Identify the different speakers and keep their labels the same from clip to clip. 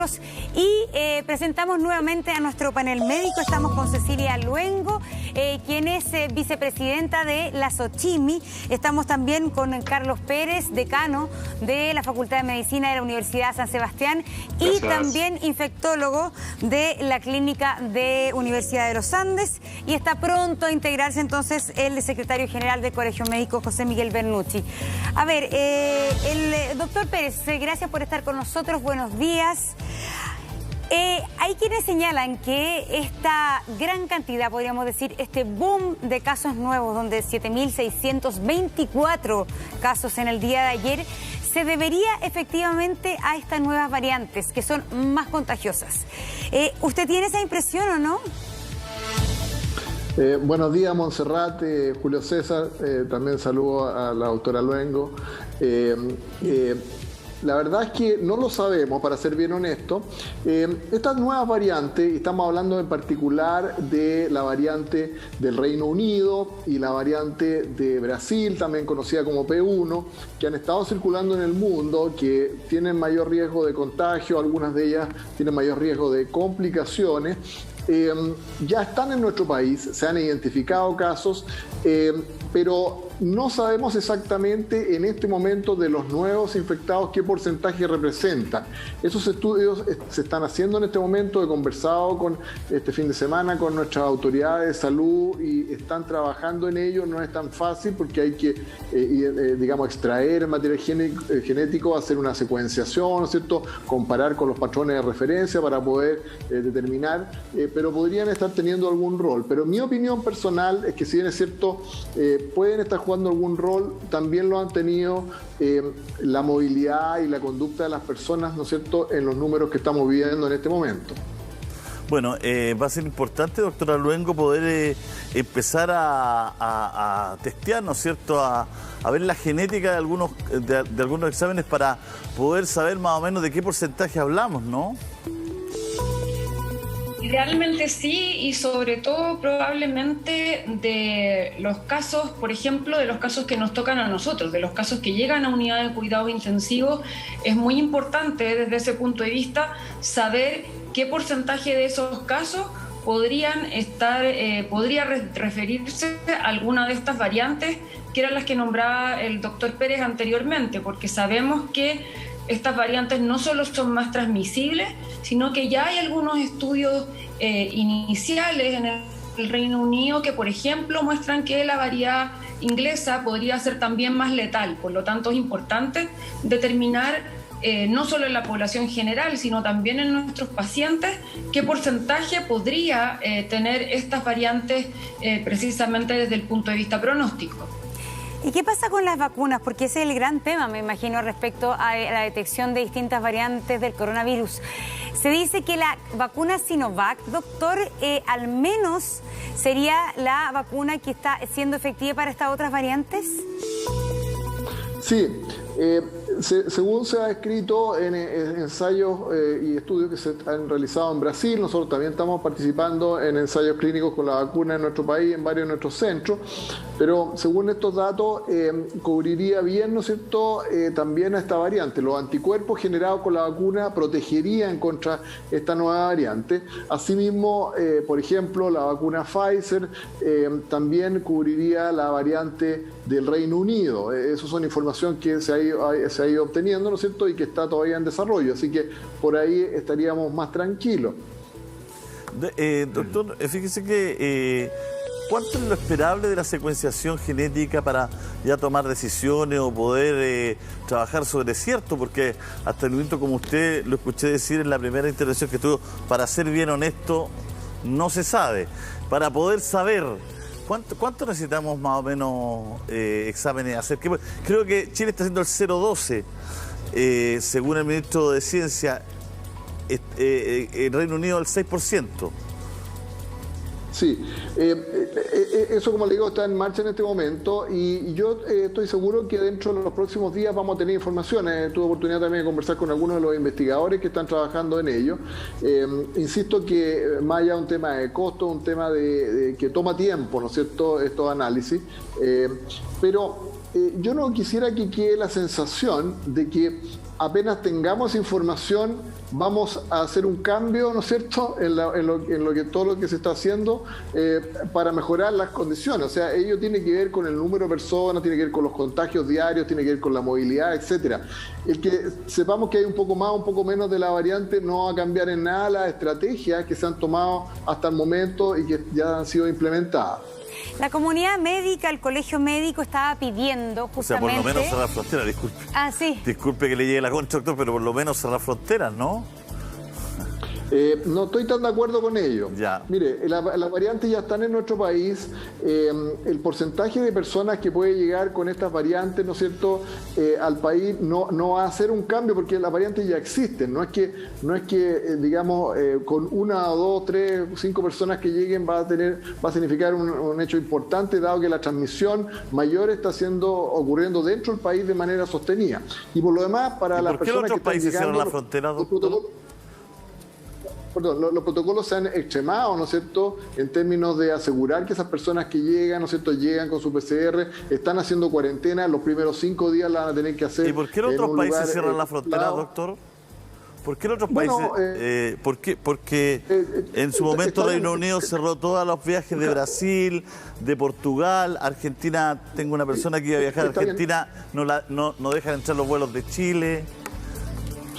Speaker 1: Y presentamos nuevamente a nuestro panel médico. Estamos con Cecilia Luengo, quien es vicepresidenta de la SOCHIMI. Estamos también con Carlos Pérez, decano de la Facultad de Medicina de la Universidad San Sebastián. Gracias. Y también infectólogo de la Clínica de Universidad de los Andes. Y está pronto a integrarse entonces el secretario general del Colegio Médico, José Miguel Bernucci. A ver, el doctor Pérez, gracias por estar con nosotros. Buenos días. Hay quienes señalan que esta gran cantidad, podríamos decir, este boom de casos nuevos, donde 7.624 casos en el día de ayer, se debería efectivamente a estas nuevas variantes que son más contagiosas. ¿Usted tiene esa impresión o no?
Speaker 2: Buenos días, Montserrat, Julio César, también saludo a la doctora Luengo. La verdad es que no lo sabemos, para ser bien honesto. Estas nuevas variantes, estamos hablando en particular de la variante del Reino Unido y la variante de Brasil, también conocida como P1, que han estado circulando en el mundo, que tienen mayor riesgo de contagio, algunas de ellas tienen mayor riesgo de complicaciones. Ya están en nuestro país, se han identificado casos, pero no sabemos exactamente en este momento de los nuevos infectados qué porcentaje representan. Esos estudios se están haciendo en este momento. He conversado este fin de semana con nuestras autoridades de salud y están trabajando en ello. No es tan fácil porque hay que, digamos, extraer material genético, hacer una secuenciación, ¿no es cierto?, comparar con los patrones de referencia para poder determinar, pero podrían estar teniendo algún rol. Pero mi opinión personal es que, si bien es cierto, pueden estar jugando algún rol, también lo han tenido la movilidad y la conducta de las personas, ¿no es cierto?, en los números que estamos viviendo en este momento.
Speaker 3: Bueno, va a ser importante, doctora Luengo, poder empezar a testear, ¿no es cierto?, a ver la genética de algunos exámenes para poder saber más o menos de qué porcentaje hablamos, ¿no?
Speaker 4: Idealmente sí, y sobre todo probablemente de los casos, por ejemplo, de los casos que nos tocan a nosotros, de los casos que llegan a unidades de cuidados intensivos. Es muy importante desde ese punto de vista saber qué porcentaje de esos casos podría referirse a alguna de estas variantes que eran las que nombraba el doctor Pérez anteriormente, porque sabemos que estas variantes no solo son más transmisibles, sino que ya hay algunos estudios iniciales en el Reino Unido que, por ejemplo, muestran que la variedad inglesa podría ser también más letal. Por lo tanto, es importante determinar, no solo en la población general, sino también en nuestros pacientes, qué porcentaje podría tener estas variantes precisamente desde el punto de vista pronóstico.
Speaker 1: ¿Y qué pasa con las vacunas? Porque ese es el gran tema, me imagino, respecto a la detección de distintas variantes del coronavirus. Se dice que la vacuna Sinovac, doctor, al menos sería la vacuna que está siendo efectiva para estas otras variantes.
Speaker 2: Sí, según se ha escrito en ensayos y estudios que se han realizado en Brasil, nosotros también estamos participando en ensayos clínicos con la vacuna en nuestro país, en varios de nuestros centros, pero según estos datos cubriría bien, ¿no es cierto?, también a esta variante. Los anticuerpos generados con la vacuna protegerían contra esta nueva variante. Asimismo, por ejemplo, la vacuna Pfizer también cubriría la variante del Reino Unido. Eso son información que se ha ido obteniendo, ¿no es cierto?, y que está todavía en desarrollo, así que por ahí estaríamos más tranquilos.
Speaker 3: Doctor, fíjese que ¿cuánto es lo esperable de la secuenciación genética para ya tomar decisiones o poder trabajar sobre cierto? Porque hasta el momento, como usted lo escuché decir en la primera intervención que tuvo, para ser bien honesto, no se sabe. Para poder saber ¿cuánto necesitamos más o menos exámenes hacer? Creo que Chile está haciendo el 012, según el ministro de Ciencia, el Reino Unido el 6%.
Speaker 2: Sí, eso, como le digo, está en marcha en este momento y yo estoy seguro que dentro de los próximos días vamos a tener información. Tuve oportunidad también de conversar con algunos de los investigadores que están trabajando en ello. Insisto que más allá de un tema de costo, un tema de que toma tiempo, ¿no es cierto?, estos análisis, pero yo no quisiera que quede la sensación de que apenas tengamos información vamos a hacer un cambio, ¿no es cierto?, en todo lo que se está haciendo para mejorar las condiciones. O sea, ello tiene que ver con el número de personas, tiene que ver con los contagios diarios, tiene que ver con la movilidad, etcétera. El que sepamos que hay un poco más, un poco menos de la variante no va a cambiar en nada las estrategias que se han tomado hasta el momento y que ya han sido implementadas.
Speaker 1: La comunidad médica, el colegio médico estaba pidiendo justamente...
Speaker 3: O sea, por lo menos cerrar fronteras, disculpe.
Speaker 1: Ah, sí.
Speaker 3: Disculpe que le llegue la concha, doctor, pero por lo menos cerrar fronteras, ¿no?
Speaker 2: No estoy tan de acuerdo con ello.
Speaker 3: Ya.
Speaker 2: Mire, las variantes ya están en nuestro país. El porcentaje de personas que puede llegar con estas variantes, ¿no es cierto?, al país no va a hacer un cambio porque las variantes ya existen. No es que digamos, con 1, 2, 3, 5 personas que lleguen va a significar un hecho importante, dado que la transmisión mayor está ocurriendo dentro del país de manera sostenida. Y por lo demás, para las personas que están
Speaker 3: países
Speaker 2: llegando,
Speaker 3: cierran la frontera, doctor?
Speaker 2: Los protocolos se han extremado, ¿no es cierto?, en términos de asegurar que esas personas que llegan, ¿no es cierto?, llegan con su PCR, están haciendo cuarentena, los primeros 5 días la van a tener que hacer.
Speaker 3: ¿Y por qué en otros países cierran la frontera, doctor? ¿Por qué en otros países? Porque en su momento Reino Unido cerró todos los viajes de Brasil, de Portugal, Argentina. Tengo una persona que iba a viajar a Argentina, no dejan entrar los vuelos de Chile.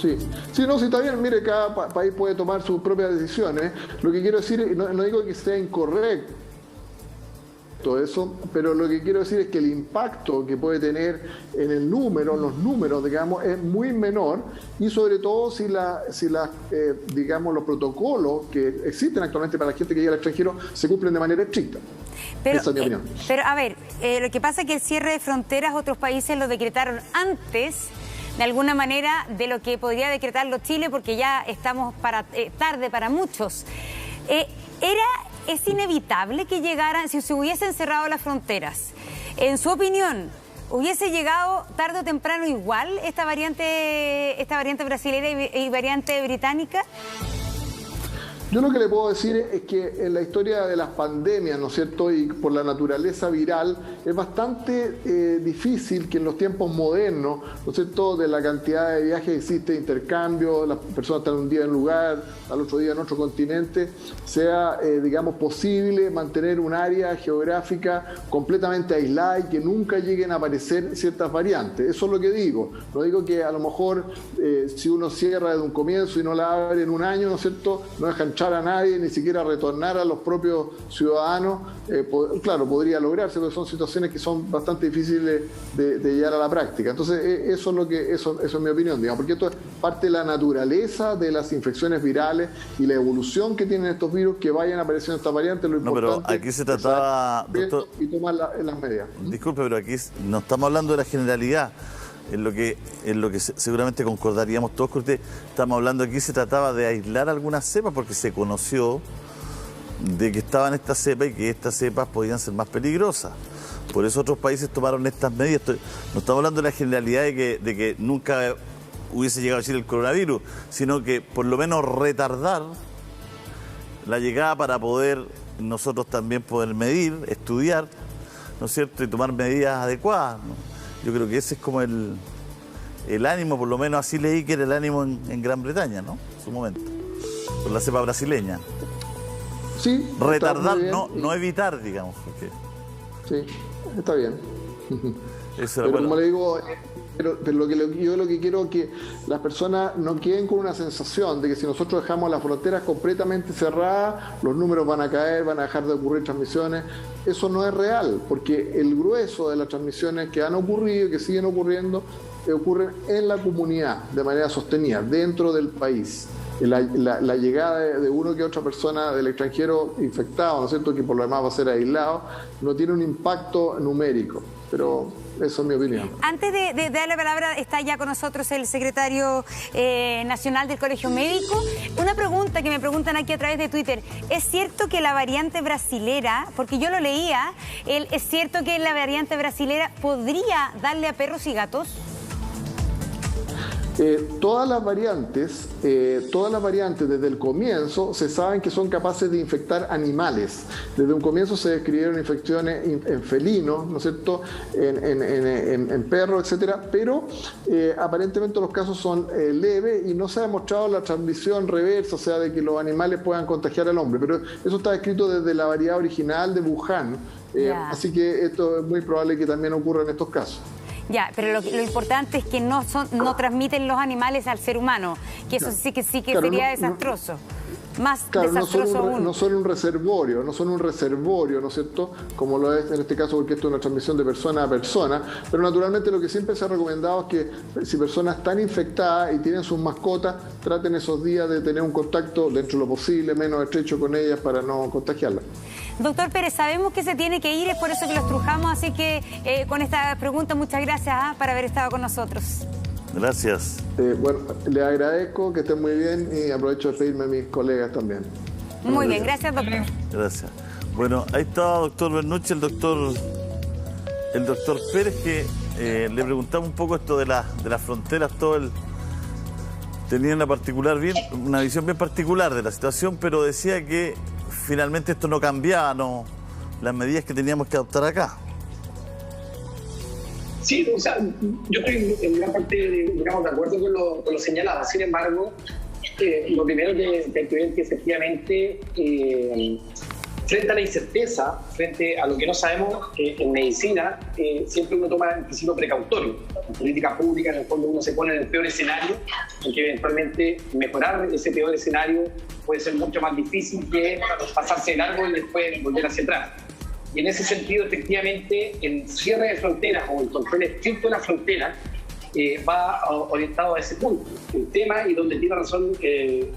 Speaker 2: Sí, está bien. Mire, cada país puede tomar sus propias decisiones. Lo que quiero decir, no digo que sea incorrecto todo eso, pero lo que quiero decir es que el impacto que puede tener en los números, digamos, es muy menor, y sobre todo si digamos, los protocolos que existen actualmente para la gente que llega al extranjero se cumplen de manera estricta. Esa es mi opinión.
Speaker 1: Pero, a ver, lo que pasa es que el cierre de fronteras otros países lo decretaron antes, de alguna manera, de lo que podría decretarlo Chile, porque ya estamos tarde para muchos. ¿Es inevitable que llegaran, si se hubiesen cerrado las fronteras? En su opinión, ¿hubiese llegado tarde o temprano igual esta variante brasileña y variante británica?
Speaker 2: Yo lo que le puedo decir es que en la historia de las pandemias, ¿no es cierto?, y por la naturaleza viral, es bastante difícil que en los tiempos modernos, ¿no es cierto?, de la cantidad de viajes existe intercambio, las personas están un día en un lugar, al otro día en otro continente, sea, digamos, posible mantener un área geográfica completamente aislada y que nunca lleguen a aparecer ciertas variantes. Eso es lo que digo. No digo que a lo mejor si uno cierra desde un comienzo y no la abre en un año, ¿no es cierto?, no dejan a nadie, ni siquiera retornar a los propios ciudadanos, claro, podría lograrse, pero son situaciones que son bastante difíciles de llevar a la práctica. Entonces, eso es mi opinión, digamos, porque esto es parte de la naturaleza de las infecciones virales y la evolución que tienen estos virus, que vayan apareciendo estas variantes. Lo importante,
Speaker 3: pero aquí se trataba, doctor,
Speaker 2: y tomar las medidas.
Speaker 3: Disculpe, pero aquí no estamos hablando de la generalidad. En lo que seguramente concordaríamos todos con usted. Estamos hablando aquí, se trataba de aislar algunas cepas porque se conoció de que estaban estas cepas y que estas cepas podían ser más peligrosas. Por eso otros países tomaron estas medidas. No estamos hablando de la generalidad de que nunca hubiese llegado a Chile el coronavirus, sino que por lo menos retardar la llegada para poder nosotros también poder medir, estudiar, ¿no es cierto?, y tomar medidas adecuadas, ¿no? Yo creo que ese es como el ánimo, por lo menos así leí que era el ánimo en Gran Bretaña, ¿no? En su momento, con la cepa brasileña.
Speaker 2: Sí.
Speaker 3: Retardar, no evitar, digamos. Porque...
Speaker 2: Sí, está bien.
Speaker 3: Eso
Speaker 2: pero como le digo, pero yo lo que quiero es que las personas no queden con una sensación de que si nosotros dejamos las fronteras completamente cerradas, los números van a caer, van a dejar de ocurrir transmisiones. Eso no es real, porque el grueso de las transmisiones que han ocurrido y que siguen ocurriendo, ocurren en la comunidad de manera sostenida, dentro del país. La llegada de uno que otra persona del extranjero infectado, ¿no es cierto?, que por lo demás va a ser aislado, no tiene un impacto numérico, pero eso es mi opinión.
Speaker 1: Antes de darle la palabra, está ya con nosotros el secretario nacional del Colegio Médico. Una pregunta que me preguntan aquí a través de Twitter. ¿Es cierto que la variante brasilera, porque yo lo leía, es cierto que la variante brasilera podría darle a perros y gatos?
Speaker 2: Todas las variantes desde el comienzo se saben que son capaces de infectar animales. Desde un comienzo se describieron infecciones en felinos, ¿no es cierto?, en perros, etcétera, pero aparentemente los casos son leves y no se ha demostrado la transmisión reversa, o sea, de que los animales puedan contagiar al hombre. Pero eso está escrito desde la variedad original de Wuhan, así que esto es muy probable que también ocurra en estos casos.
Speaker 1: Ya, pero lo importante es que no transmiten los animales al ser humano, que eso sí que claro, sería desastroso. Más
Speaker 2: claro,
Speaker 1: desastroso aún.
Speaker 2: No son un reservorio, ¿no es cierto? Como lo es en este caso, porque esto es una transmisión de persona a persona, pero naturalmente lo que siempre se ha recomendado es que si personas están infectadas y tienen sus mascotas, traten esos días de tener un contacto dentro de lo posible, menos estrecho con ellas para no contagiarlas.
Speaker 1: Doctor Pérez, sabemos que se tiene que ir, es por eso que lo estrujamos, así que con esta pregunta muchas gracias por haber estado con nosotros.
Speaker 3: Gracias.
Speaker 2: Bueno, le agradezco, que estén muy bien y aprovecho de despedirme a mis colegas también.
Speaker 1: Muy bien, gracias, doctor.
Speaker 3: Gracias. Bueno, ahí estaba doctor Bernucci, el doctor Pérez, que le preguntaba un poco esto de las fronteras, tenía una visión bien particular de la situación, pero decía que finalmente esto no cambiaba, las medidas que teníamos que adoptar acá.
Speaker 5: Sí, o sea, yo estoy en gran parte, de acuerdo con lo señalado. Sin embargo, lo primero que hay que ver es que efectivamente, frente a la incerteza, frente a lo que no sabemos, en medicina, siempre uno toma el principio precautorio. En política pública, en el fondo, uno se pone en el peor escenario, en que eventualmente mejorar ese peor escenario puede ser mucho más difícil que pasarse de largo y después volver hacia atrás. Y en ese sentido, efectivamente, el cierre de fronteras o el control estricto de la frontera va orientado a ese punto. El tema, y donde tiene razón el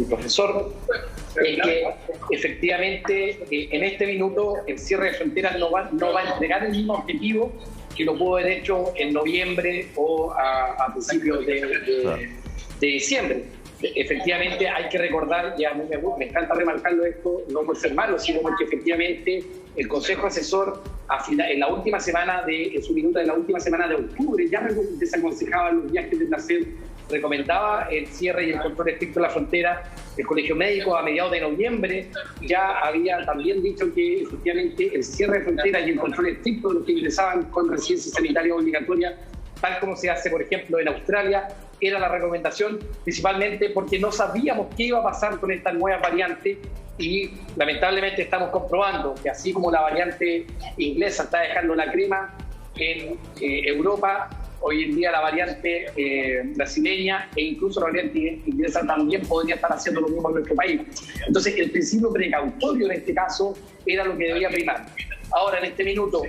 Speaker 5: profesor, es que efectivamente en este minuto el cierre de fronteras no va a entregar el mismo objetivo que lo pudo haber hecho en noviembre o a principios de diciembre. Efectivamente hay que recordar, y a mí me encanta remarcarlo esto, no por ser malo, sino porque efectivamente el Consejo Asesor en la última semana en su minuta de la última semana de octubre ya desaconsejaba los viajes de placer, recomendaba el cierre y el control estricto de la frontera. El Colegio Médico a mediados de noviembre ya había también dicho que efectivamente el cierre de fronteras y el control estricto de los que ingresaban con residencia sanitaria obligatoria, tal como se hace por ejemplo en Australia, era la recomendación, principalmente porque no sabíamos qué iba a pasar con esta nueva variante y lamentablemente estamos comprobando que así como la variante inglesa está dejando la crema en Europa, hoy en día la variante brasileña e incluso la variante inglesa también podría estar haciendo lo mismo en nuestro país. Entonces el principio precautorio en este caso era lo que debía primar. Ahora en este minuto,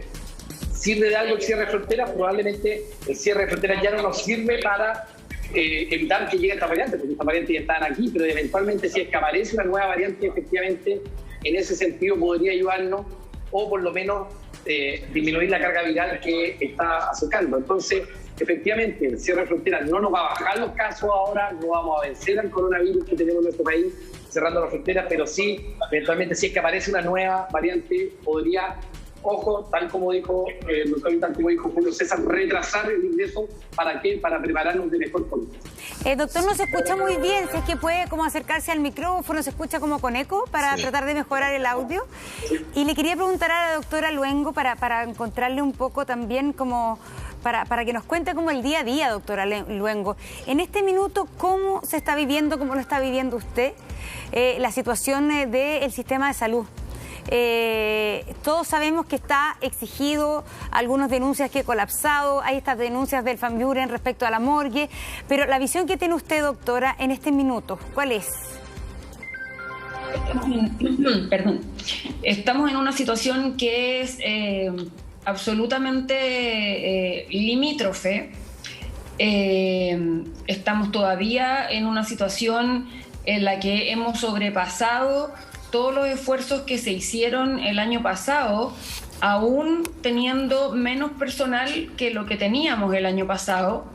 Speaker 5: ¿sirve de algo el cierre de fronteras? Probablemente el cierre de fronteras ya no nos sirve para evitar que llegue esta variante, porque estas variantes ya están aquí, pero eventualmente si es que aparece una nueva variante, efectivamente en ese sentido podría ayudarnos o por lo menos disminuir la carga viral que está acercando. Entonces, efectivamente, el cierre de fronteras no nos va a bajar los casos ahora, no vamos a vencer al coronavirus que tenemos en nuestro país cerrando las fronteras, pero sí, eventualmente si es que aparece una nueva variante, podría, ojo, tal como dijo el doctor, tal como dijo Julio César, retrasar el ingreso. ¿Para qué? Para prepararnos de mejor forma.
Speaker 1: Doctor, no se escucha muy bien, si es que puede como acercarse al micrófono, se escucha como con eco para tratar de mejorar el audio. Y le quería preguntar a la doctora Luengo para encontrarle un poco también como para que nos cuente como el día a día, doctora Luengo. En este minuto, ¿cómo se está viviendo, cómo lo está viviendo usted, la situación del sistema de salud? Todos sabemos que está exigido, algunas denuncias que he colapsado, hay estas denuncias del Fambiuren respecto a la morgue, pero la visión que tiene usted, doctora, en este minuto, ¿cuál es?
Speaker 4: Estamos en una situación que es absolutamente limítrofe. Estamos todavía en una situación en la que hemos sobrepasado todos los esfuerzos que se hicieron el año pasado, aún teniendo menos personal que lo que teníamos el año pasado.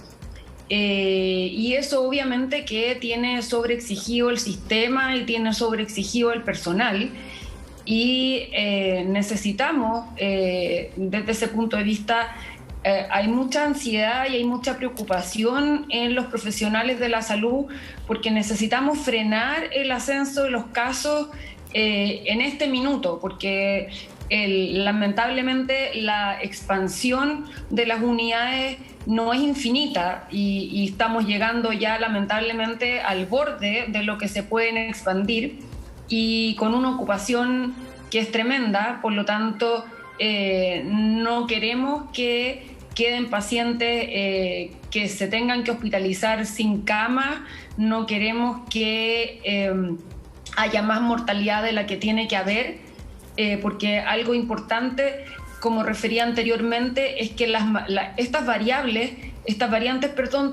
Speaker 4: Y eso obviamente que tiene sobreexigido el sistema y tiene sobreexigido el personal. Y necesitamos, desde ese punto de vista, hay mucha ansiedad y hay mucha preocupación en los profesionales de la salud porque necesitamos frenar el ascenso de los casos en este minuto, porque lamentablemente la expansión de las unidades no es infinita y estamos llegando ya lamentablemente al borde de lo que se pueden expandir y con una ocupación que es tremenda. Por lo tanto, no queremos que queden pacientes que se tengan que hospitalizar sin cama, no queremos que haya más mortalidad de la que tiene que haber, porque algo importante, como refería anteriormente, es que estas variantes,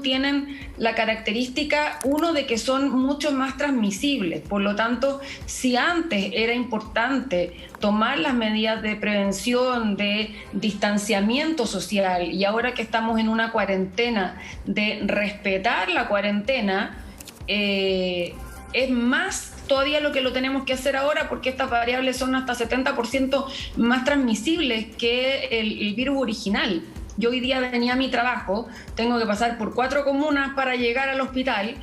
Speaker 4: tienen la característica, uno, de que son mucho más transmisibles. Por lo tanto, si antes era importante tomar las medidas de prevención, de distanciamiento social, y ahora que estamos en una cuarentena, de respetar la cuarentena, es más todavía lo que lo tenemos que hacer ahora, porque estas variables son hasta 70% más transmisibles que el virus original. Yo hoy día venía a mi trabajo, tengo que pasar por 4 comunas para llegar al hospital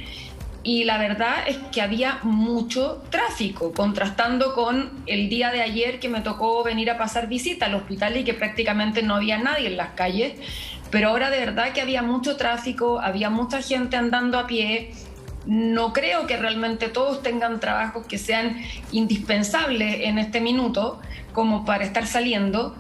Speaker 4: y la verdad es que había mucho tráfico, contrastando con el día de ayer que me tocó venir a pasar visita al hospital y que prácticamente no había nadie en las calles, pero ahora de verdad que había mucho tráfico, había mucha gente andando a pie. No creo que realmente todos tengan trabajos que sean indispensables en este minuto como para estar saliendo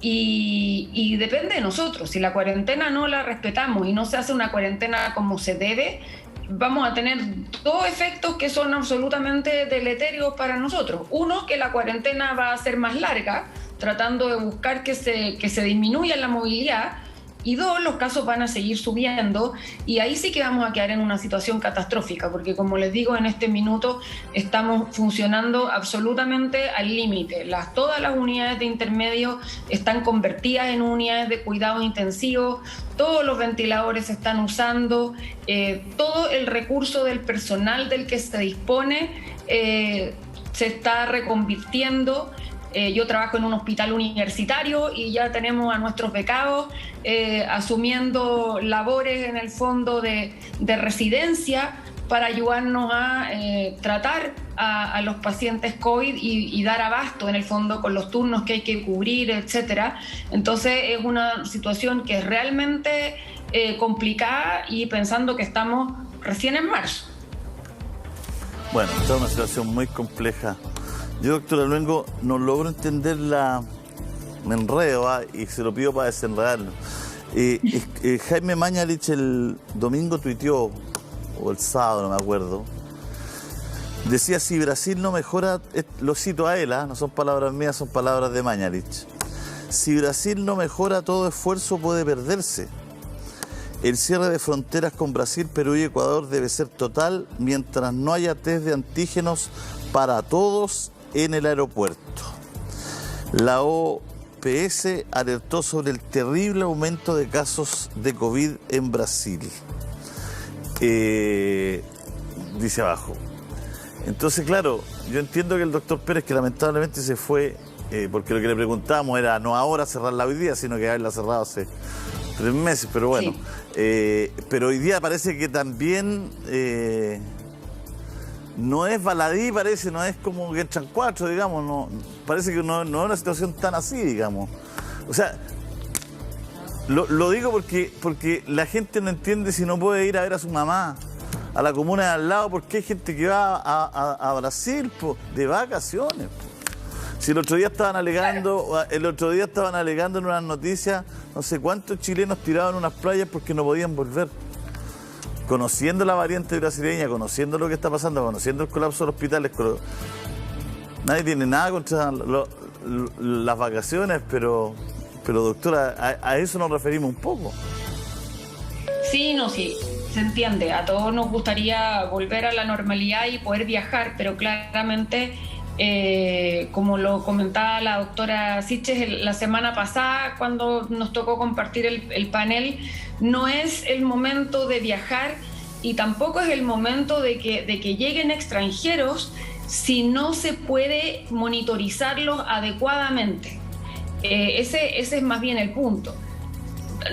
Speaker 4: y depende de nosotros. Si la cuarentena no la respetamos y no se hace una cuarentena como se debe, vamos a tener dos efectos que son absolutamente deleterios para nosotros. Uno, que la cuarentena va a ser más larga, tratando de buscar que se disminuya la movilidad. Y dos, los casos van a seguir subiendo y ahí sí que vamos a quedar en una situación catastrófica, porque como les digo, en este minuto estamos funcionando absolutamente al límite. Todas las unidades de intermedio están convertidas en unidades de cuidados intensivos, todos los ventiladores se están usando, todo el recurso del personal del que se dispone se está reconvirtiendo. Yo trabajo en un hospital universitario y ya tenemos a nuestros becados asumiendo labores en el fondo de residencia para ayudarnos a tratar a los pacientes COVID y dar abasto en el fondo con los turnos que hay que cubrir, etcétera. Entonces es una situación que es realmente complicada y pensando que estamos recién en marzo.
Speaker 3: Bueno, esta es una situación muy compleja. Yo, doctora Luengo, no logro entender me enredo y se lo pido para desenredarlo. Jaime Mañalich el domingo tuiteó, o el sábado, no me acuerdo, decía: si Brasil no mejora, lo cito a él, no son palabras mías, son palabras de Mañalich, si Brasil no mejora, todo esfuerzo puede perderse. El cierre de fronteras con Brasil, Perú y Ecuador debe ser total mientras no haya test de antígenos para todos en el aeropuerto. La OPS alertó sobre el terrible aumento de casos de COVID en Brasil. Dice abajo. Entonces, claro, yo entiendo que el doctor Pérez, que lamentablemente se fue, porque lo que le preguntábamos era no ahora cerrarla hoy día, sino que haberla cerrado hace 3 meses, pero bueno. Sí. Pero hoy día parece que también... no es baladí, parece, no es como que entran 4, digamos, no, parece que no es una situación tan así, digamos. O sea, lo digo porque la gente no entiende si no puede ir a ver a su mamá a la comuna de al lado, porque hay gente que va a Brasil de vacaciones. Si el otro día estaban alegando en unas noticias, no sé cuántos chilenos tiraban unas playas porque no podían volver. Conociendo la variante brasileña, conociendo lo que está pasando, conociendo el colapso de los hospitales, nadie tiene nada contra las vacaciones, pero doctora, a eso nos referimos un poco.
Speaker 4: Sí, se entiende. A todos nos gustaría volver a la normalidad y poder viajar, pero claramente, como lo comentaba la doctora Siches la semana pasada, cuando nos tocó compartir el panel, no es el momento de viajar y tampoco es el momento de que lleguen extranjeros si no se puede monitorizarlos adecuadamente. Ese es más bien el punto.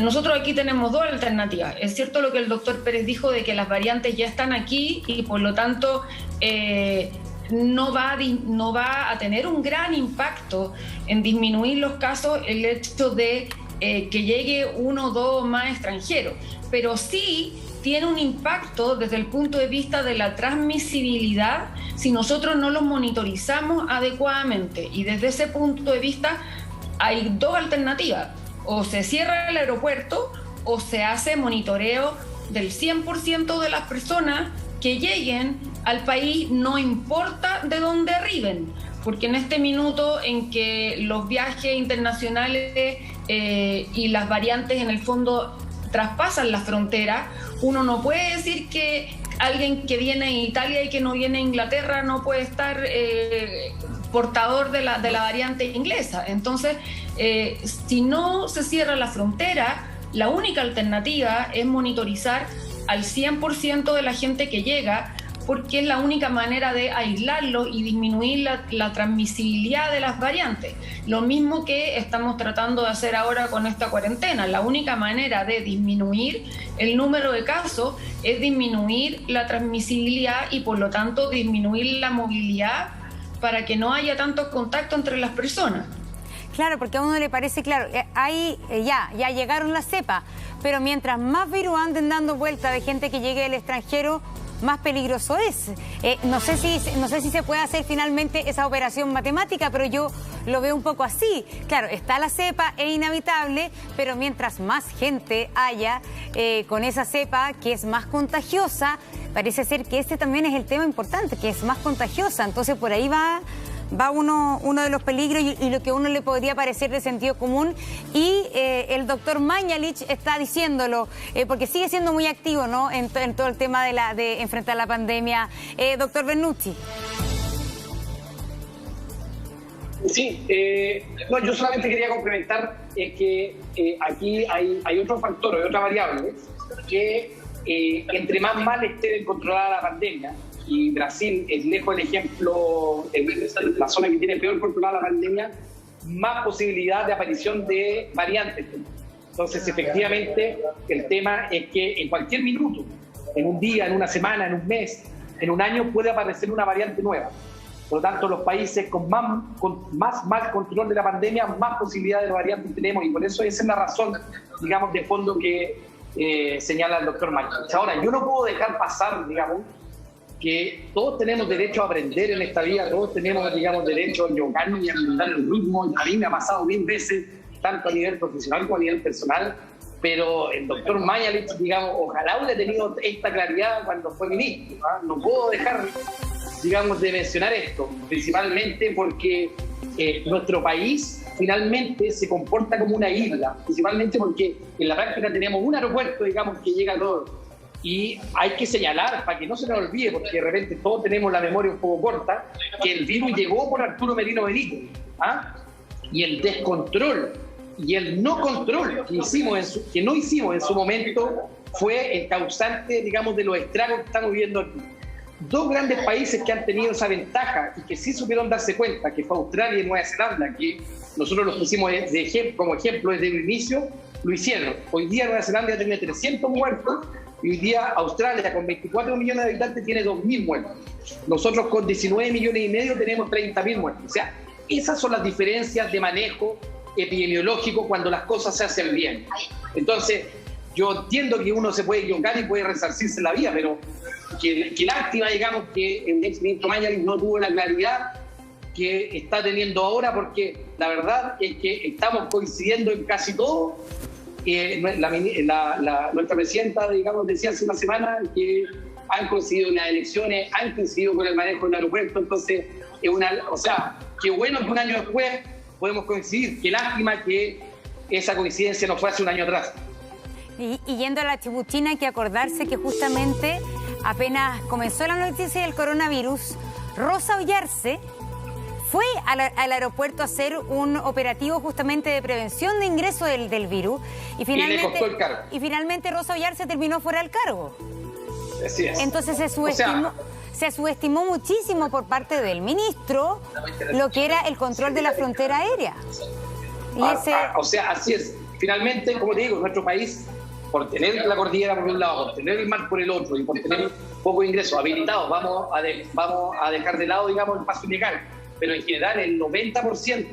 Speaker 4: nosotros aquí tenemos dos alternativas. Es cierto lo que el doctor Pérez dijo de que las variantes ya están aquí y por lo tanto no va a tener un gran impacto en disminuir los casos el hecho de que llegue uno o dos más extranjeros, pero sí tiene un impacto desde el punto de vista de la transmisibilidad si nosotros no los monitorizamos adecuadamente. Y desde ese punto de vista hay dos alternativas: o se cierra el aeropuerto o se hace monitoreo del 100% de las personas que lleguen al país, no importa de dónde arriben, porque en este minuto en que los viajes internacionales y las variantes en el fondo traspasan la frontera, uno no puede decir que alguien que viene a Italia y que no viene a Inglaterra no puede estar portador de la variante inglesa. Entonces, si no se cierra la frontera, la única alternativa es monitorizar al 100% de la gente que llega, porque es la única manera de aislarlo y disminuir la transmisibilidad de las variantes. Lo mismo que estamos tratando de hacer ahora con esta cuarentena. La única manera de disminuir el número de casos es disminuir la transmisibilidad y por lo tanto disminuir la movilidad para que no haya tanto contacto entre las personas.
Speaker 1: Claro, porque a uno le parece, claro, ahí ya llegaron las cepas, pero mientras más virus anden dando vuelta de gente que llegue del extranjero, más peligroso es. No sé si se puede hacer finalmente esa operación matemática, pero yo lo veo un poco así. Claro, está la cepa, es inevitable, pero mientras más gente haya con esa cepa que es más contagiosa, parece ser que este también es el tema importante, que es más contagiosa. Entonces por ahí va uno de los peligros y lo que a uno le podría parecer de sentido común. Y el doctor Mañalich está diciéndolo, porque sigue siendo muy activo, ¿no?, en todo el tema de enfrentar la pandemia. Doctor Bernucci.
Speaker 5: Sí, no, yo solamente quería complementar que aquí hay otro factor, hay otra variable, que entre más mal esté controlada la pandemia, y Brasil es lejos el ejemplo, la zona que tiene peor controlada la pandemia, más posibilidad de aparición de variantes. Entonces, efectivamente, el tema es que en cualquier minuto, en un día, en una semana, en un mes, en un año, puede aparecer una variante nueva. Por lo tanto, los países con más mal control de la pandemia, más posibilidades de variantes tenemos, y por eso esa es la razón, digamos, de fondo que señala el doctor Mañalich. Ahora, yo no puedo dejar pasar, digamos, que todos tenemos derecho a aprender en esta vida, todos tenemos, digamos, derecho a equivocarnos y a aumentar el ritmo. A mí me ha pasado 1000 veces, tanto a nivel profesional como a nivel personal, pero el doctor Mañalich, digamos, ojalá hubiera tenido esta claridad cuando fue ministro, ¿no? No puedo dejar, digamos, de mencionar esto, principalmente porque nuestro país finalmente se comporta como una isla, principalmente porque en la práctica tenemos un aeropuerto, digamos, que llega a todo. Y hay que señalar, para que no se nos olvide, porque de repente todos tenemos la memoria un poco corta, que el virus llegó por Arturo Merino Benítez, y el descontrol y el no control que no hicimos en su momento fue el causante, digamos, de los estragos que estamos viviendo aquí. Dos grandes países que han tenido esa ventaja y que sí supieron darse cuenta, que fue Australia y Nueva Zelanda, que nosotros los pusimos como ejemplo desde el inicio, lo hicieron. Hoy día Nueva Zelanda ya tiene 300 muertos, y hoy día Australia, con 24 millones de habitantes, tiene 2.000 muertos. Nosotros con 19 millones y medio tenemos 30.000 muertos. O sea, esas son las diferencias de manejo epidemiológico cuando las cosas se hacen bien. Entonces, yo entiendo que uno se puede equivocar y puede resarcirse en la vida, pero que lástima, digamos, que el exministro Mañalich no tuvo la claridad que está teniendo ahora, porque la verdad es que estamos coincidiendo en casi todo. Nuestra presidenta, digamos, decía hace una semana que han coincidido en las elecciones, han coincidido con el manejo del aeropuerto. Entonces, qué bueno que un año después podemos coincidir. Qué lástima que esa coincidencia no fue hace un año atrás.
Speaker 1: Y yendo a la Chibuchina, hay que acordarse que justamente apenas comenzó la noticia del coronavirus, Rosa Ollarse fue al aeropuerto a hacer un operativo justamente de prevención de ingreso del virus y finalmente,
Speaker 5: le costó el cargo.
Speaker 1: Y finalmente Rosa Ollarse terminó fuera del cargo.
Speaker 5: Así es.
Speaker 1: Entonces se subestimó muchísimo por parte del ministro lo que era el control de la frontera aérea.
Speaker 5: Así es. finalmente, como te digo, nuestro país, por tener la cordillera por un lado, por tener el mar por el otro y por tener pocos ingresos habilitados, vamos a dejar de lado, digamos, el paso ilegal. Pero en general el 90%,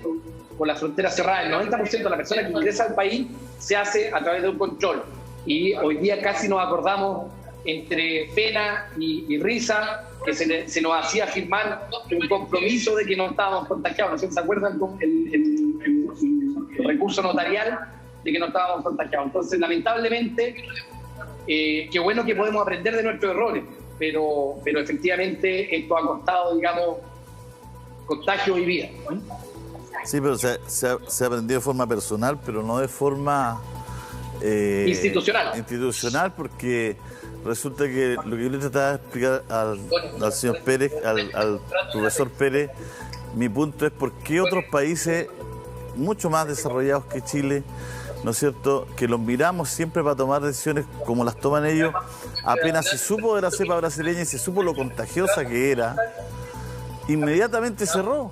Speaker 5: con la frontera cerrada, el 90% de la persona que ingresa al país se hace a través de un control. Y hoy día casi nos acordamos entre pena y risa que se nos hacía firmar un compromiso de que no estábamos contagiados. No sé si se acuerdan con el recurso notarial de que no estábamos contagiados. Entonces, lamentablemente, qué bueno que podemos aprender de nuestros errores, pero efectivamente esto ha costado, digamos, contagio y vida.
Speaker 3: Sí, pero se ha aprendido de forma personal, pero no de forma institucional, porque resulta que lo que yo le trataba de explicar al señor Pérez, al profesor Pérez, mi punto es por qué otros países mucho más desarrollados que Chile, ¿no es cierto?, que los miramos siempre para tomar decisiones como las toman ellos, apenas se supo de la cepa brasileña y se supo lo contagiosa que era, inmediatamente cerró.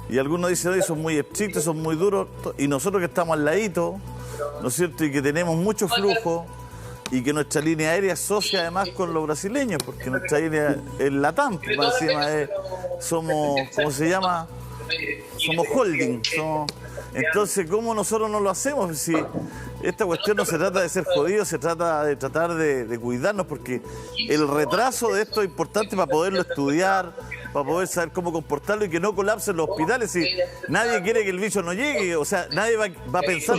Speaker 3: Y algunos dicen, oye, son muy estrictos, son muy duros, y nosotros que estamos al ladito, ¿no es cierto?, y que tenemos mucho flujo, y que nuestra línea aérea asocia además con los brasileños, porque nuestra línea es LATAM, más encima somos, ¿cómo se llama?, somos holding, entonces, ¿cómo nosotros no lo hacemos? Si esta cuestión no se trata de ser jodidos, se trata de tratar de cuidarnos, porque el retraso de esto es importante para poderlo estudiar, para poder saber cómo comportarlo y que no colapsen los hospitales. Si nadie quiere que el bicho no llegue, o sea, nadie va a pensar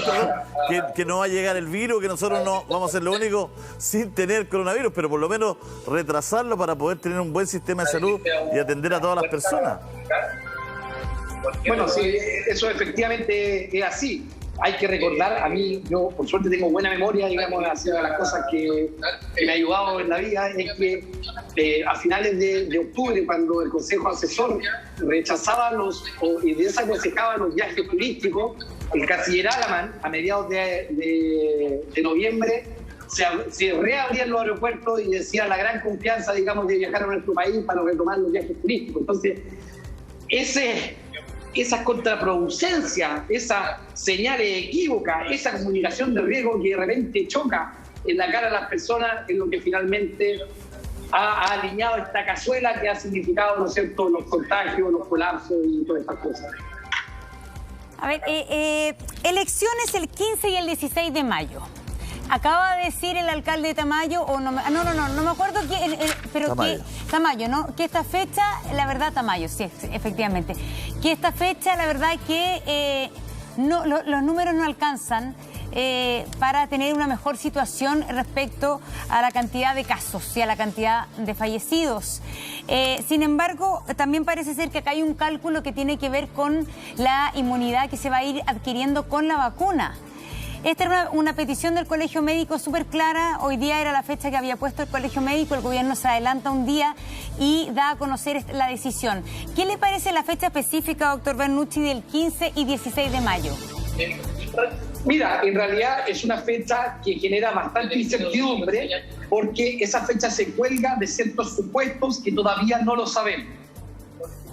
Speaker 3: que no va a llegar el virus, que nosotros no vamos a ser lo único sin tener coronavirus, pero por lo menos retrasarlo para poder tener un buen sistema de salud y atender a todas las personas.
Speaker 5: Bueno, sí, eso efectivamente es así. Hay que recordar, a mí, yo por suerte tengo buena memoria, digamos, ha sido de las cosas que me ha ayudado en la vida, es que a finales de octubre, cuando el Consejo Asesor rechazaba y desaconsejaba los viajes turísticos, el canciller Alaman, a mediados de noviembre, se reabrían los aeropuertos y decía la gran confianza, digamos, de viajar a nuestro país para retomar los viajes turísticos. Entonces, esa contraproducencia, esa señales equívocas, esa comunicación de riesgo que de repente choca en la cara de las personas es lo que finalmente ha alineado esta cazuela que ha significado, ¿no es cierto?, los contagios, los colapsos y todas estas cosas.
Speaker 1: A ver, elecciones el 15 y el 16 de mayo. Acaba de decir el alcalde de Tamayo, o no me acuerdo quién, pero Tamayo, ¿no? Que esta fecha, la verdad, Tamayo, sí, efectivamente, que esta fecha, la verdad, que los números no alcanzan para tener una mejor situación respecto a la cantidad de casos y a la cantidad de fallecidos. Sin embargo, también parece ser que acá hay un cálculo que tiene que ver con la inmunidad que se va a ir adquiriendo con la vacuna. Esta era una petición del Colegio Médico súper clara. Hoy día era la fecha que había puesto el Colegio Médico. El gobierno se adelanta un día y da a conocer la decisión. ¿Qué le parece la fecha específica, doctor Bernucci, del 15 y 16 de mayo?
Speaker 5: Mira, en realidad es una fecha que genera bastante incertidumbre porque esa fecha se cuelga de ciertos supuestos que todavía no lo sabemos.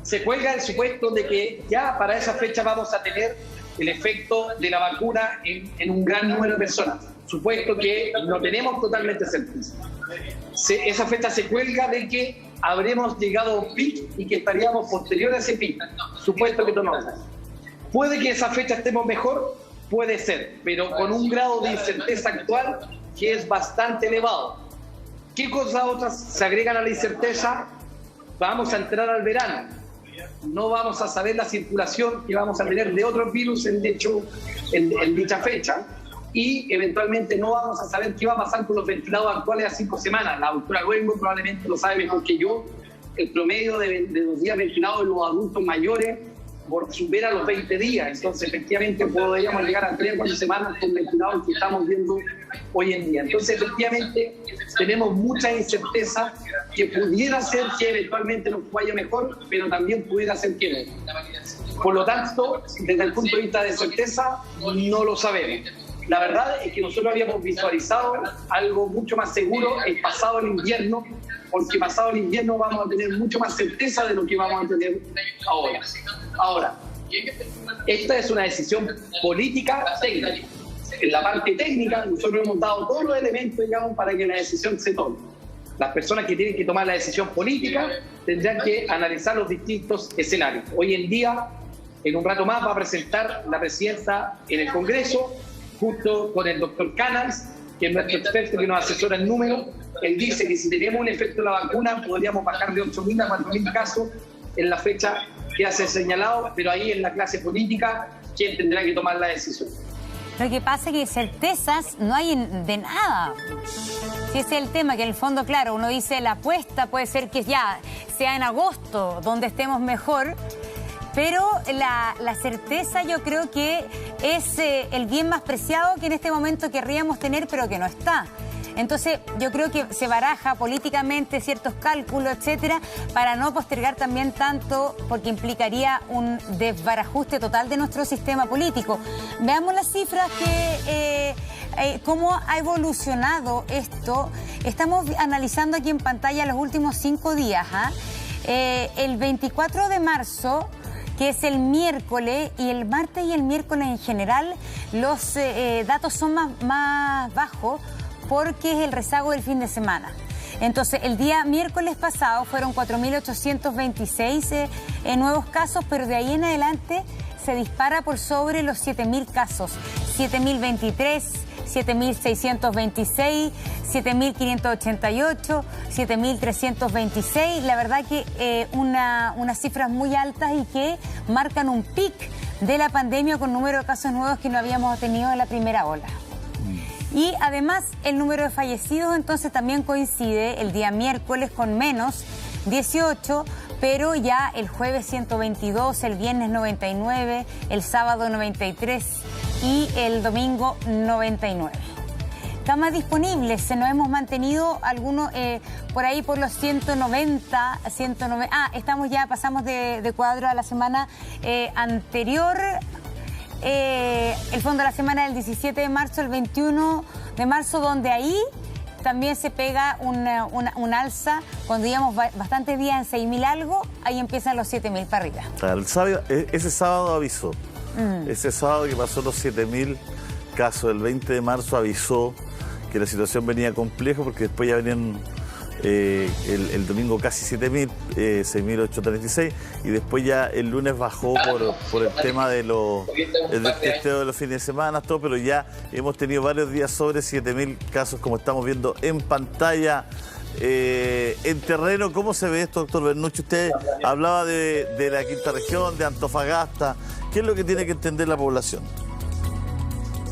Speaker 5: Se cuelga el supuesto de que ya para esa fecha vamos a tener el efecto de la vacuna en un gran número de personas, supuesto que no tenemos totalmente certeza. Esa fecha se cuelga de que habremos llegado a un pic y que estaríamos posterior a ese pic, supuesto que tomamos. Puede que esa fecha estemos mejor, puede ser, pero con un grado de incerteza actual que es bastante elevado. ¿Qué cosas otras se agregan a la incerteza? Vamos a entrar al verano. No vamos a saber la circulación que vamos a tener de otros virus en dicha fecha y eventualmente no vamos a saber qué va a pasar con los ventilados actuales a 5 semanas. La doctora Luengo probablemente lo sabe mejor que yo. El promedio de los días ventilados en los adultos mayores supera los 20 días. Entonces, efectivamente, podríamos llegar a 3 o 4 semanas con ventilados que estamos viendo hoy en día. Entonces, efectivamente, tenemos mucha incerteza que pudiera ser que eventualmente nos vaya mejor, pero también pudiera ser que no. Por lo tanto, desde el punto de vista de certeza, no lo sabemos. La verdad es que nosotros habíamos visualizado algo mucho más seguro el pasado el invierno, porque pasado el invierno vamos a tener mucho más certeza de lo que vamos a tener ahora. Ahora, esta es una decisión política técnica. En la parte técnica, nosotros hemos dado todos los elementos, digamos, para que la decisión se tome. Las personas que tienen que tomar la decisión política tendrán que analizar los distintos escenarios. Hoy en día, en un rato más, va a presentar la presidenta en el Congreso, junto con el doctor Canals, que es nuestro experto que nos asesora en números. Él dice que si tenemos un efecto de la vacuna, podríamos bajar de 8.000 a 4.000 casos en la fecha que hace señalado, pero ahí en la clase política, ¿quién tendrá que tomar la decisión?
Speaker 1: Lo que pasa es que certezas no hay de nada. Si ese es el tema, que en el fondo, claro, uno dice la apuesta puede ser que ya sea en agosto, donde estemos mejor, pero la certeza yo creo que es el bien más preciado que en este momento querríamos tener, pero que no está. Entonces, yo creo que se baraja políticamente ciertos cálculos, etcétera, para no postergar también tanto, porque implicaría un desbarajuste total de nuestro sistema político. Veamos las cifras cómo ha evolucionado esto. Estamos analizando aquí en pantalla los últimos 5 días. El 24 de marzo, que es el miércoles, y el martes y el miércoles en general, los datos son más bajos, porque es el rezago del fin de semana. Entonces, el día miércoles pasado fueron 4.826 nuevos casos, pero de ahí en adelante se dispara por sobre los 7.000 casos. 7.023, 7.626, 7.588, 7.326. La verdad que unas cifras muy altas y que marcan un pic de la pandemia con número de casos nuevos que no habíamos tenido en la primera ola. Y además el número de fallecidos entonces también coincide el día miércoles con menos 18, pero ya el jueves 122, el viernes 99, el sábado 93 y el domingo 99. Camas disponibles, nos hemos mantenido algunos por ahí por los 190. Estamos ya, pasamos de cuadro a la semana anterior. El fondo de la semana del 17 de marzo, el 21 de marzo, donde ahí también se pega un alza, cuando íbamos bastantes días en 6.000 algo, ahí empiezan los 7.000 para arriba.
Speaker 3: Ese sábado avisó, ese sábado que pasó los 7.000 casos, el 20 de marzo avisó que la situación venía compleja, porque después ya venían el domingo casi 7.000, 6.836, y después ya el lunes bajó por el tema de del testeo de los fines de semana, todo, pero ya hemos tenido varios días sobre 7.000 casos, como estamos viendo en pantalla. En terreno, ¿cómo se ve esto, doctor Bernucci? Usted hablaba de la quinta región, de Antofagasta. ¿Qué es lo que tiene que entender la población?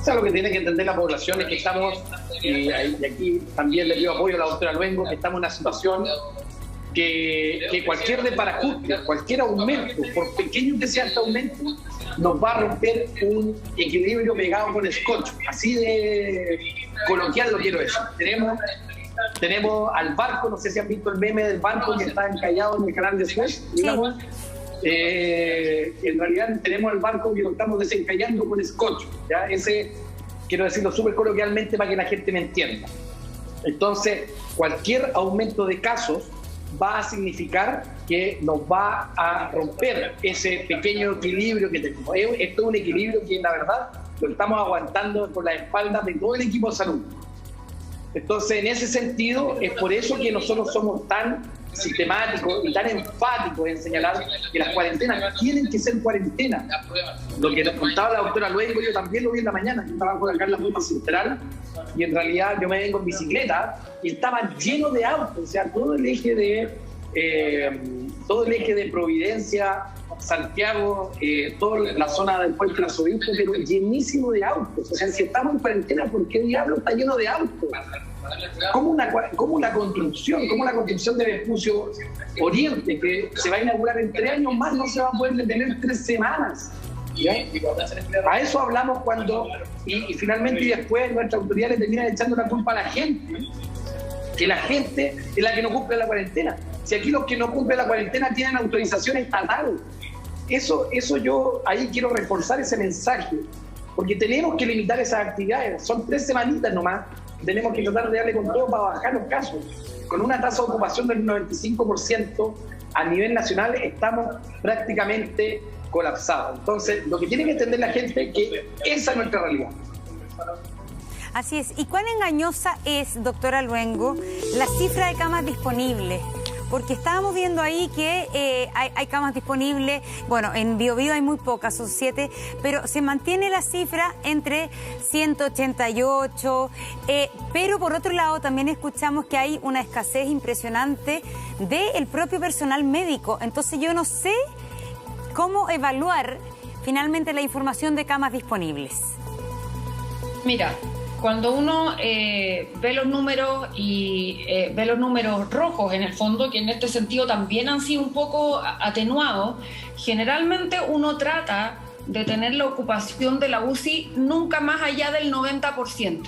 Speaker 5: O sea, lo que tiene que entender la población es que estamos, y aquí también le pido apoyo a la doctora Luengo, que estamos en una situación que cualquier desbarajuste, cualquier aumento, por pequeño que sea este aumento, nos va a romper un equilibrio pegado con scotch. Así de coloquial lo quiero decir. Tenemos al barco, no sé si han visto el meme del barco que está encallado en el canal de Suez, digamos. Sí. En realidad tenemos el barco que lo estamos desencallando con scotch, ¿ya? Ese, quiero decirlo súper coloquialmente para que la gente me entienda. Entonces, cualquier aumento de casos va a significar que nos va a romper ese pequeño equilibrio que tenemos. Esto es un equilibrio que, la verdad, lo estamos aguantando por la espalda de todo el equipo de salud. Entonces, en ese sentido, es por eso que nosotros somos tan sistemáticos y tan enfáticos en señalar que las cuarentenas tienen que ser cuarentenas. Lo que nos contaba la doctora Luengo, yo también lo vi en la mañana. Yo estaba por acá en la Ruta Central y en realidad yo me vengo en bicicleta y estaba lleno de autos, o sea, todo el eje de Providencia, Santiago, toda la zona del Puente de Arzobispo, pero llenísimo de autos. O sea, si estamos en cuarentena, ¿por qué diablo está lleno de autos? ¿Cómo la construcción de Vespucio Oriente, que se va a inaugurar en 3 años más, no se va a poder detener 3 semanas? ¿Ya? A eso hablamos cuando, y finalmente y después nuestras autoridades terminan echando la culpa a la gente, que la gente es la que no cumple la cuarentena. Si aquí los que no cumplen la cuarentena tienen autorización estatal. Eso yo ahí quiero reforzar ese mensaje, porque tenemos que limitar esas actividades. Son 3 semanitas nomás. Tenemos que tratar de darle con todo para bajar los casos. Con una tasa de ocupación del 95% a nivel nacional estamos prácticamente colapsados. Entonces, lo que tiene que entender la gente es que esa es nuestra realidad.
Speaker 1: Así es. ¿Y cuán engañosa es, doctora Luengo, la cifra de camas disponibles? Porque estábamos viendo ahí que hay camas disponibles, bueno, en Biobío hay muy pocas, son 7, pero se mantiene la cifra entre 188, pero por otro lado también escuchamos que hay una escasez impresionante del propio personal médico. Entonces yo no sé cómo evaluar finalmente la información de camas disponibles.
Speaker 4: Mira, cuando uno ve los números y ve los números rojos en el fondo, que en este sentido también han sido un poco atenuados, generalmente uno trata de tener la ocupación de la UCI nunca más allá del 90%,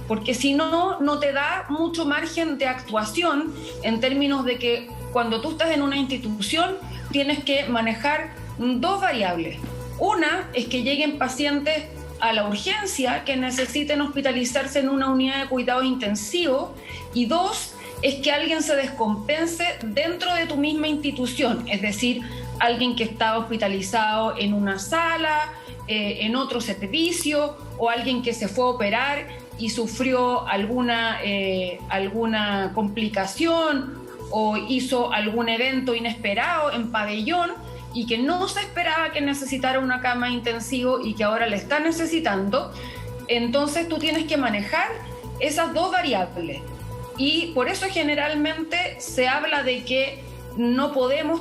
Speaker 4: porque si no, no te da mucho margen de actuación en términos de que cuando tú estás en una institución tienes que manejar dos variables. Una es que lleguen pacientes a la urgencia que necesiten hospitalizarse en una unidad de cuidado intensivo, y dos es que alguien se descompense dentro de tu misma institución, es decir, alguien que está hospitalizado en una sala, en otro servicio, o alguien que se fue a operar y sufrió alguna complicación o hizo algún evento inesperado en pabellón y que no se esperaba que necesitara una cama intensivo y que ahora le está necesitando. Entonces tú tienes que manejar esas dos variables, y por eso generalmente se habla de que no podemos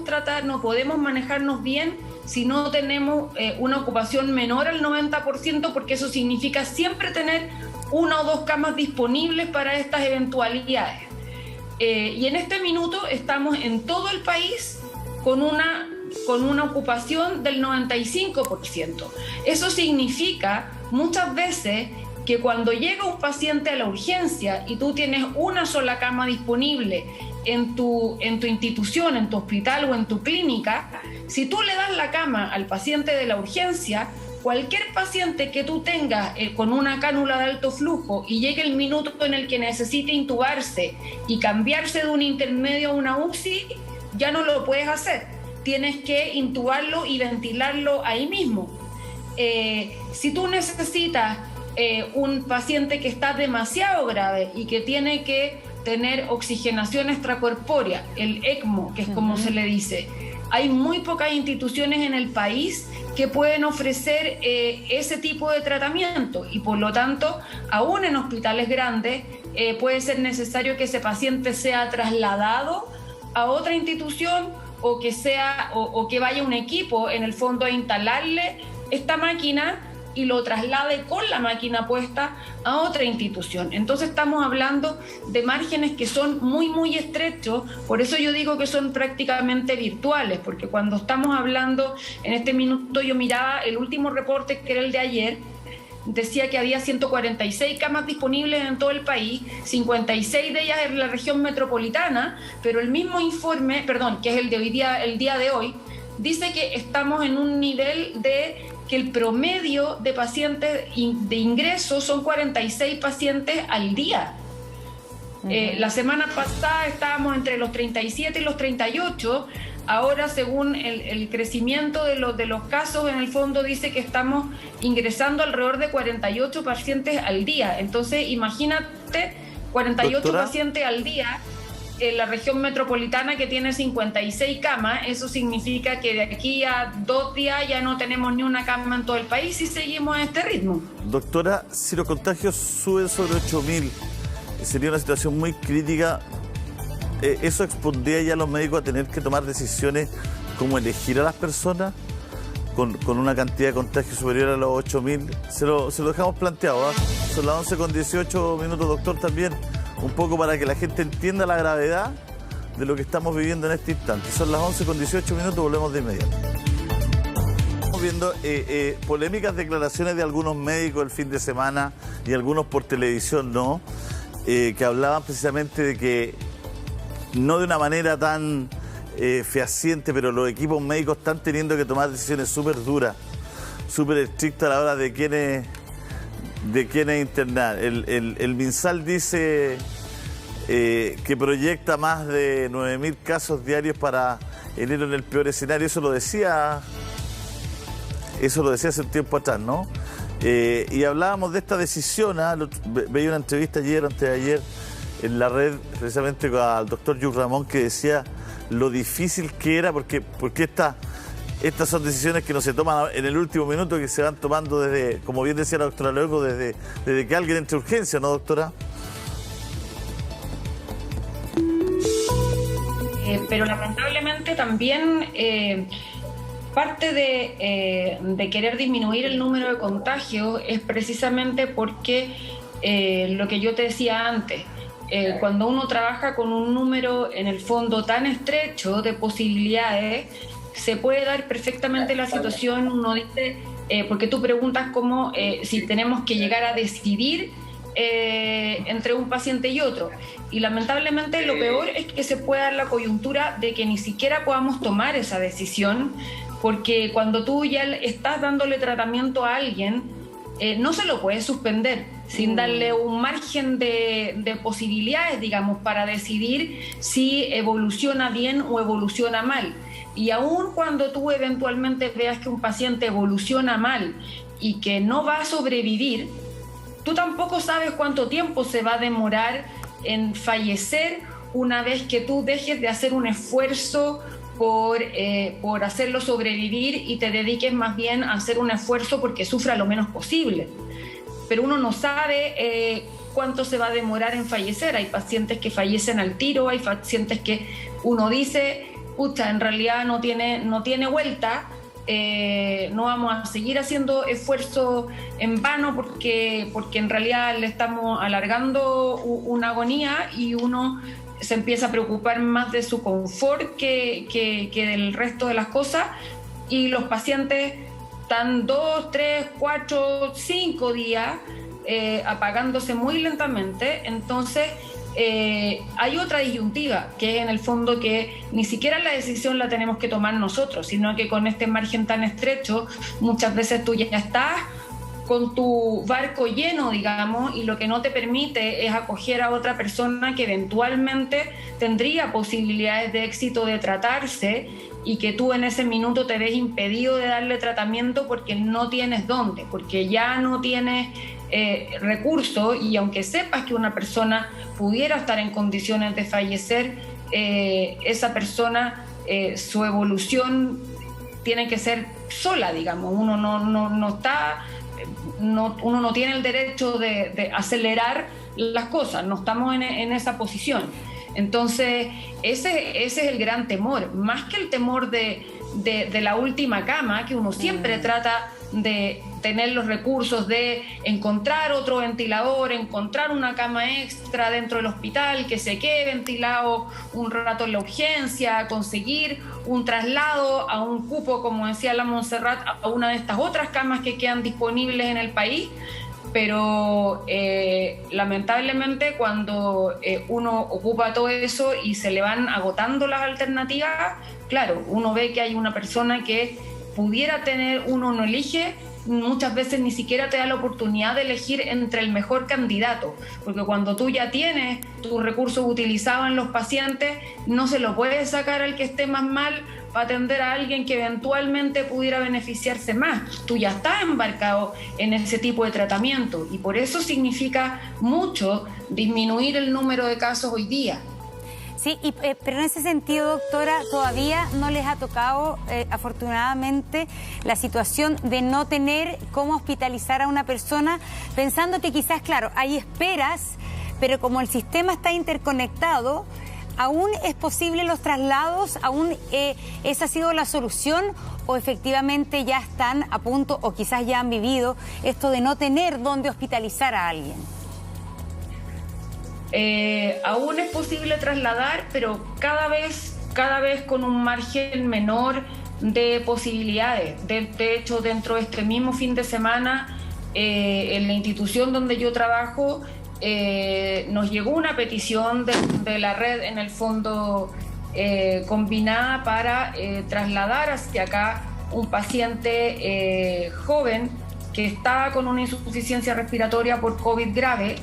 Speaker 4: manejarnos bien si no tenemos una ocupación menor al 90%, porque eso significa siempre tener una o dos camas disponibles para estas eventualidades. Y en este minuto estamos en todo el país con una ocupación del 95%. Eso significa muchas veces que cuando llega un paciente a la urgencia y tú tienes una sola cama disponible en tu institución, en tu hospital o en tu clínica, si tú le das la cama al paciente de la urgencia, cualquier paciente que tú tengas con una cánula de alto flujo y llegue el minuto en el que necesite intubarse y cambiarse de un intermedio a una UCI, ya no lo puedes hacer. Tienes que intubarlo y ventilarlo ahí mismo. Si tú necesitas un paciente que está demasiado grave y que tiene que tener oxigenación extracorpórea, el ECMO, que es como se le dice, hay muy pocas instituciones en el país que pueden ofrecer ese tipo de tratamiento, y por lo tanto, aún en hospitales grandes, puede ser necesario que ese paciente sea trasladado a otra institución, o que vaya un equipo en el fondo a instalarle esta máquina y lo traslade con la máquina puesta a otra institución. Entonces estamos hablando de márgenes que son muy, muy estrechos. Por eso yo digo que son prácticamente virtuales, porque cuando estamos hablando, en este minuto yo miraba el último reporte, que era el de ayer, decía que había 146 camas disponibles en todo el país, 56 de ellas en la región metropolitana, pero el mismo informe, que es el día de hoy, dice que estamos en un nivel de que el promedio de pacientes de ingreso son 46 pacientes al día. La semana pasada estábamos entre los 37 y los 38. Ahora, según el crecimiento de los casos, en el fondo dice que estamos ingresando alrededor de 48 pacientes al día. Entonces, imagínate, 48
Speaker 3: Doctora,
Speaker 4: pacientes al día en la región metropolitana que tiene 56 camas. Eso significa que de aquí a 2 días ya no tenemos ni una cama en todo el país si seguimos a este ritmo.
Speaker 3: Doctora, si los contagios suben sobre 8.000, sería una situación muy crítica. ¿Eso expondría ya a los médicos a tener que tomar decisiones como elegir a las personas con una cantidad de contagios superior a los 8.000? Se lo dejamos planteado, ¿eh? Son las 11:18 doctor, también un poco para que la gente entienda la gravedad de lo que estamos viviendo en este instante. Son las 11:18, volvemos de inmediato. Estamos viendo polémicas declaraciones de algunos médicos el fin de semana y algunos por televisión, ¿no? Que hablaban precisamente de que, no de una manera tan fehaciente, pero los equipos médicos están teniendo que tomar decisiones súper duras, súper estrictas a la hora de quiénes internar. El MinSal dice que proyecta más de 9.000 casos diarios para enero en el peor escenario. Eso lo decía hace un tiempo atrás, ¿no? Y hablábamos de esta decisión, veía una entrevista ayer, antes de ayer, en la red, precisamente al doctor Yuc Ramón, que decía lo difícil que era, porque estas son decisiones que no se toman en el último minuto, que se van tomando desde, como bien decía la doctora Luengo, desde que alguien entre urgencia, ¿no, doctora?
Speaker 4: Pero lamentablemente también parte de querer disminuir el número de contagios es precisamente porque lo que yo te decía antes, cuando uno trabaja con un número en el fondo tan estrecho de posibilidades, se puede dar perfectamente la situación, uno dice, porque tú preguntas cómo, si tenemos que llegar a decidir entre un paciente y otro. Y lamentablemente lo peor es que se puede dar la coyuntura de que ni siquiera podamos tomar esa decisión, porque cuando tú ya estás dándole tratamiento a alguien, no se lo puedes suspender sin darle un margen de posibilidades, digamos, para decidir si evoluciona bien o evoluciona mal. Y aún cuando tú eventualmente veas que un paciente evoluciona mal y que no va a sobrevivir, tú tampoco sabes cuánto tiempo se va a demorar en fallecer una vez que tú dejes de hacer un esfuerzo por hacerlo sobrevivir y te dediques más bien a hacer un esfuerzo porque sufra lo menos posible. Pero uno no sabe cuánto se va a demorar en fallecer. Hay pacientes que fallecen al tiro, hay pacientes que uno dice, pucha, en realidad no tiene vuelta, no vamos a seguir haciendo esfuerzo en vano porque en realidad le estamos alargando una agonía y uno se empieza a preocupar más de su confort que del resto de las cosas, y los pacientes están 2, 3, 4, 5 días apagándose muy lentamente. Entonces hay otra disyuntiva, que es en el fondo que ni siquiera la decisión la tenemos que tomar nosotros, sino que con este margen tan estrecho muchas veces tú ya estás con tu barco lleno, digamos, y lo que no te permite es acoger a otra persona que eventualmente tendría posibilidades de éxito de tratarse, y que tú en ese minuto te ves impedido de darle tratamiento porque no tienes dónde, porque ya no tienes recursos, y aunque sepas que una persona pudiera estar en condiciones de fallecer, esa persona, su evolución tiene que ser sola, digamos. Uno no tiene el derecho de acelerar las cosas, no estamos en esa posición. Entonces, ese es el gran temor, más que el temor de la última cama, que uno siempre trata de tener los recursos de encontrar otro ventilador, encontrar una cama extra dentro del hospital, que se quede ventilado un rato en la urgencia, conseguir un traslado a un cupo, como decía la Montserrat, a una de estas otras camas que quedan disponibles en el país. Pero lamentablemente cuando uno ocupa todo eso y se le van agotando las alternativas, claro, uno ve que hay una persona que pudiera tener, uno no elige, muchas veces ni siquiera te da la oportunidad de elegir entre el mejor candidato, porque cuando tú ya tienes tus recursos utilizados en los pacientes, no se lo puedes sacar al que esté más mal para atender a alguien que eventualmente pudiera beneficiarse más. Tú ya estás embarcado en ese tipo de tratamiento, y por eso significa mucho disminuir el número de casos hoy día.
Speaker 1: Sí, pero en ese sentido, doctora, todavía no les ha tocado, afortunadamente, la situación de no tener cómo hospitalizar a una persona, pensando que quizás, claro, hay esperas, pero como el sistema está interconectado, ¿aún es posible los traslados? ¿Aún esa ha sido la solución? ¿O efectivamente ya están a punto, o quizás ya han vivido esto de no tener dónde hospitalizar a alguien?
Speaker 4: Aún es posible trasladar, pero cada vez con un margen menor de posibilidades. De hecho, dentro de este mismo fin de semana, en la institución donde yo trabajo, nos llegó una petición de la red, en el fondo combinada, para trasladar hacia acá un paciente joven que estaba con una insuficiencia respiratoria por COVID grave,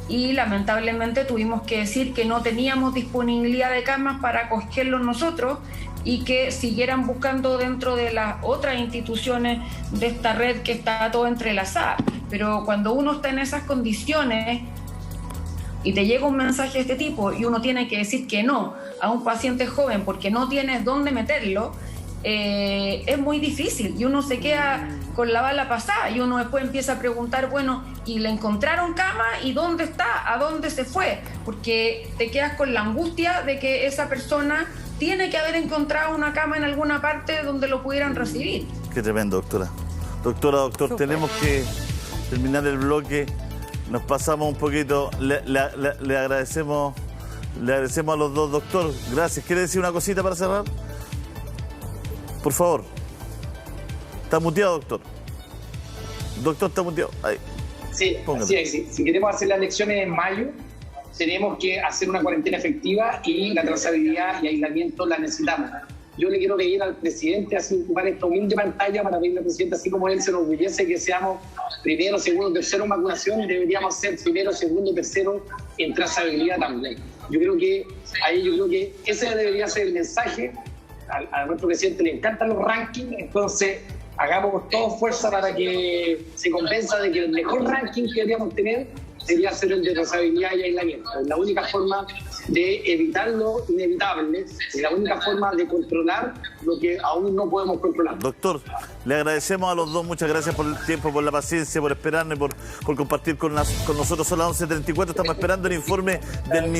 Speaker 4: y lamentablemente tuvimos que decir que no teníamos disponibilidad de camas para acogerlos nosotros y que siguieran buscando dentro de las otras instituciones de esta red que está todo entrelazada. Pero cuando uno está en esas condiciones y te llega un mensaje de este tipo y uno tiene que decir que no a un paciente joven porque no tienes dónde meterlo, es muy difícil y uno se queda con la bala pasada y uno después empieza a preguntar, bueno, ¿y le encontraron cama? ¿Y dónde está? ¿A dónde se fue? Porque te quedas con la angustia de que esa persona tiene que haber encontrado una cama en alguna parte donde lo pudieran recibir.
Speaker 3: Qué tremendo, doctora. Doctor, tenemos que terminar el bloque. Nos pasamos un poquito. Le agradecemos a los dos, doctor. Gracias. ¿Quiere decir una cosita para cerrar? Por favor. Está muteado, doctor. Doctor, está muteado. Ahí.
Speaker 5: Sí, así es. Si queremos hacer las elecciones en mayo, tenemos que hacer una cuarentena efectiva y la trazabilidad y aislamiento la necesitamos. Yo le quiero pedir al presidente, así ocupar esta humilde pantalla para pedirle al presidente, así como él se enorgullece que seamos primero, segundo, tercero en vacunación, deberíamos ser primero, segundo, tercero en trazabilidad también. Yo creo que ese debería ser el mensaje. A nuestro presidente le encantan los rankings, entonces hagamos todos fuerza para que se convenza de que el mejor ranking que deberíamos tener sería ser el de trazabilidad y aislamiento. Es la única forma de evitar lo inevitable, es la única forma de controlar lo que aún no podemos controlar.
Speaker 3: Doctor, le agradecemos a los dos, muchas gracias por el tiempo, por la paciencia, por esperarnos y por compartir con nosotros. Son las 11:34, estamos esperando el informe del